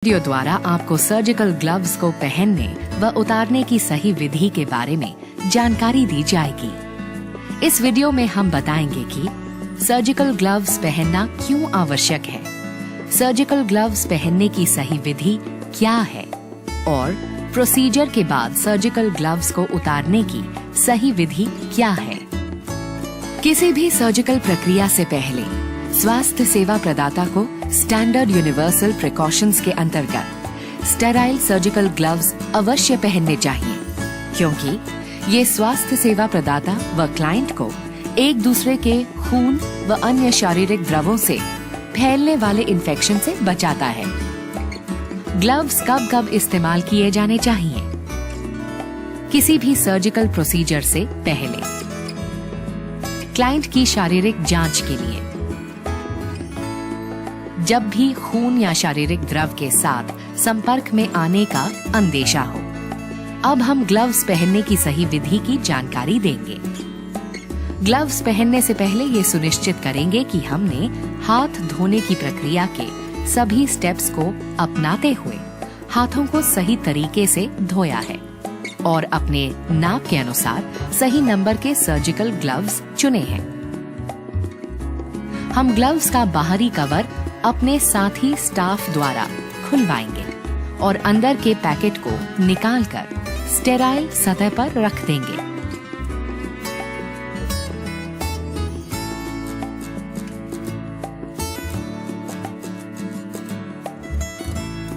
Video द्वारा आपको surgical gloves को पहनने व उतारने की सही विधि के बारे में जानकारी दी जाएगी। इस वीडियो में हम बताएंगे कि सर्जिकल ग्लव्स पहनना क्यों आवश्यक है, सर्जिकल ग्लव्स पहनने की सही विधि क्या है और प्रोसीजर के बाद सर्जिकल ग्लव्स को उतारने की सही विधि क्या है। किसी भी सर्जिकल प्रक्रिया से पहले स्वास्थ्य सेवा प्रदाता को स्टैंडर्ड यूनिवर्सल प्रिकॉशंस के अंतर्गत स्टेराइल सर्जिकल ग्लव्स अवश्य पहनने चाहिए, क्योंकि ये स्वास्थ्य सेवा प्रदाता व क्लाइंट को एक दूसरे के खून व अन्य शारीरिक द्रवों से फैलने वाले इन्फेक्शन से बचाता है। ग्लव्स कब कब इस्तेमाल किए जाने चाहिए? किसी भी सर्जिकल प्रोसीजर से पहले, क्लाइंट की शारीरिक जांच के लिए, जब भी खून या शारीरिक द्रव के साथ संपर्क में आने का अंदेशा हो। अब हम ग्लव्स पहनने की सही विधि की जानकारी देंगे। ग्लव्स पहनने से पहले ये सुनिश्चित करेंगे कि हमने हाथ धोने की प्रक्रिया के सभी स्टेप्स को अपनाते हुए हाथों को सही तरीके से धोया है और अपने नाप के अनुसार सही नंबर के सर्जिकल ग्लव्स चुने हैं। हम ग्लव्स का बाहरी कवर अपने साथी स्टाफ द्वारा खुलवाएंगे और अंदर के पैकेट को निकालकर स्टेराइल सतह पर रख देंगे।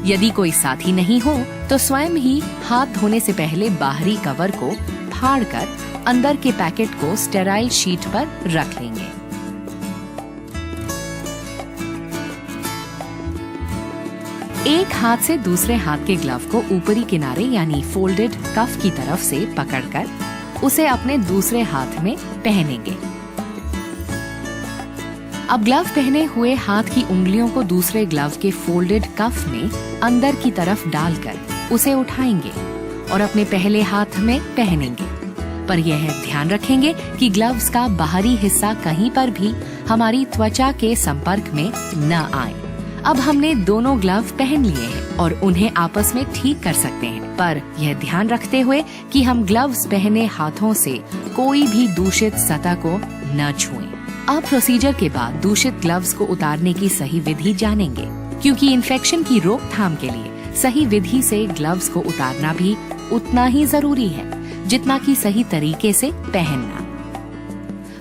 यदि कोई साथी नहीं हो तो स्वयं ही हाथ धोने से पहले बाहरी कवर को फाड़कर अंदर के पैकेट को स्टेराइल शीट पर रख लेंगे। एक हाथ से दूसरे हाथ के ग्लव को ऊपरी किनारे यानी फोल्डेड कफ की तरफ से पकड़कर उसे अपने दूसरे हाथ में पहनेंगे। अब ग्लव पहने हुए हाथ की उंगलियों को दूसरे ग्लव के फोल्डेड कफ में अंदर की तरफ डालकर उसे उठाएंगे और अपने पहले हाथ में पहनेंगे, पर यह ध्यान रखेंगे कि ग्लव्स का बाहरी हिस्सा कहीं पर भी हमारी त्वचा के संपर्क में न आए। अब हमने दोनों ग्लव पहन लिए हैं और उन्हें आपस में ठीक कर सकते हैं, पर यह ध्यान रखते हुए कि हम ग्लव्स पहने हाथों से कोई भी दूषित सतह को न छुएं। अब प्रोसीजर के बाद दूषित ग्लव्स को उतारने की सही विधि जानेंगे, क्योंकि इन्फेक्शन की रोकथाम के लिए सही विधि से ग्लव्स को उतारना भी उतना ही जरूरी है जितना कि सही तरीके से पहनना।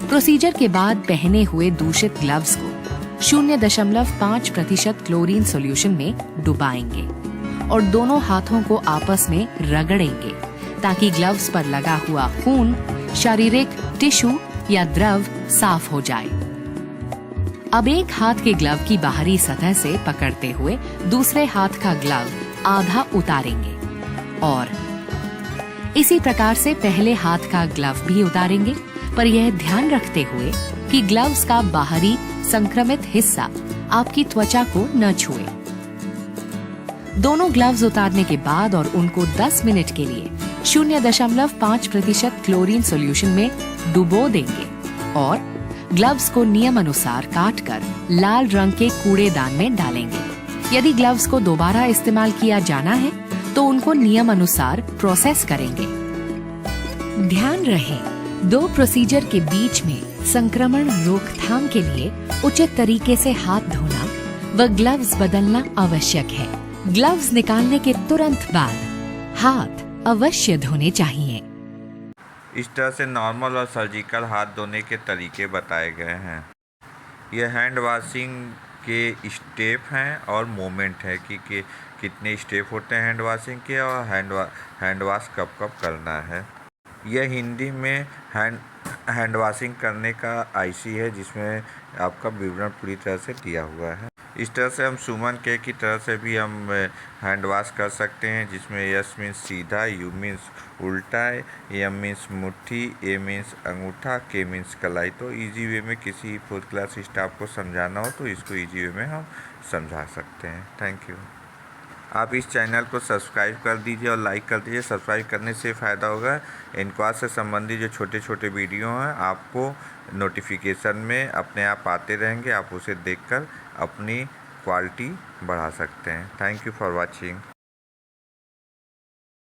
प्रोसीजर के बाद पहने हुए दूषित ग्लव्स को 0.5% क्लोरीन सॉल्यूशन में डुबाएंगे और दोनों हाथों को आपस में रगड़ेंगे ताकि ग्लव्स पर लगा हुआ खून, शारीरिक टिश्यू या द्रव साफ हो जाए। अब एक हाथ के ग्लव की बाहरी सतह से पकड़ते हुए दूसरे हाथ का ग्लव आधा उतारेंगे और इसी प्रकार से पहले हाथ का ग्लव भी उतारेंगे, पर यह ध्यान रखते हुए कि ग्लव्स का बाहरी संक्रमित हिस्सा आपकी त्वचा को न छुए। दोनों ग्लव्स उतारने के बाद और उनको 10 मिनट के लिए 0.5% क्लोरीन सॉल्यूशन में डुबो देंगे और ग्लव्स को नियम अनुसार काटकर लाल रंग के कूड़ेदान में डालेंगे। यदि ग्लव्स को दोबारा इस्तेमाल किया जाना है तो उनको नियम अनुसार प्रोसेस करेंगे। ध्यान रहे, दो प्रोसीजर के बीच में संक्रमण रोकथाम के लिए उचित तरीके से हाथ धोना व ग्लव्स बदलना आवश्यक है। ग्लव्स निकालने के तुरंत बाद हाथ अवश्य धोने चाहिए। इस तरह से नॉर्मल और सर्जिकल हाथ धोने के तरीके बताए गए हैं। यह हैंड वॉशिंग के स्टेप हैं और मोमेंट है कि कितने स्टेप होते हैं हैंड वॉशिंग के और हैंड वॉश कब कब करना है। यह हिंदी में हैंड वॉशिंग करने का आईसी है, जिसमें आपका विवरण पूरी तरह से दिया हुआ है। इस तरह से हम सुमन के की तरह से भी हम हैंड वॉश कर सकते हैं, जिसमें यस मीन्स सीधा, यू मीन्स उल्टा, एम मीन्स मुट्ठी, ए मीन्स अंगूठा, के मीन्स कलाई। तो इजी वे में किसी 4th क्लास स्टाफ को समझाना हो तो इसको इजी वे में हम समझा सकते हैं। Thank you. आप इस चैनल को सब्सक्राइब कर दीजिए और लाइक कर दीजिए। सब्सक्राइब करने से फ़ायदा होगा, इनक्वास से संबंधित जो छोटे छोटे वीडियो हैं आपको नोटिफिकेशन में अपने आप आते रहेंगे। आप उसे देखकर अपनी क्वालिटी बढ़ा सकते हैं। Thank you for watching.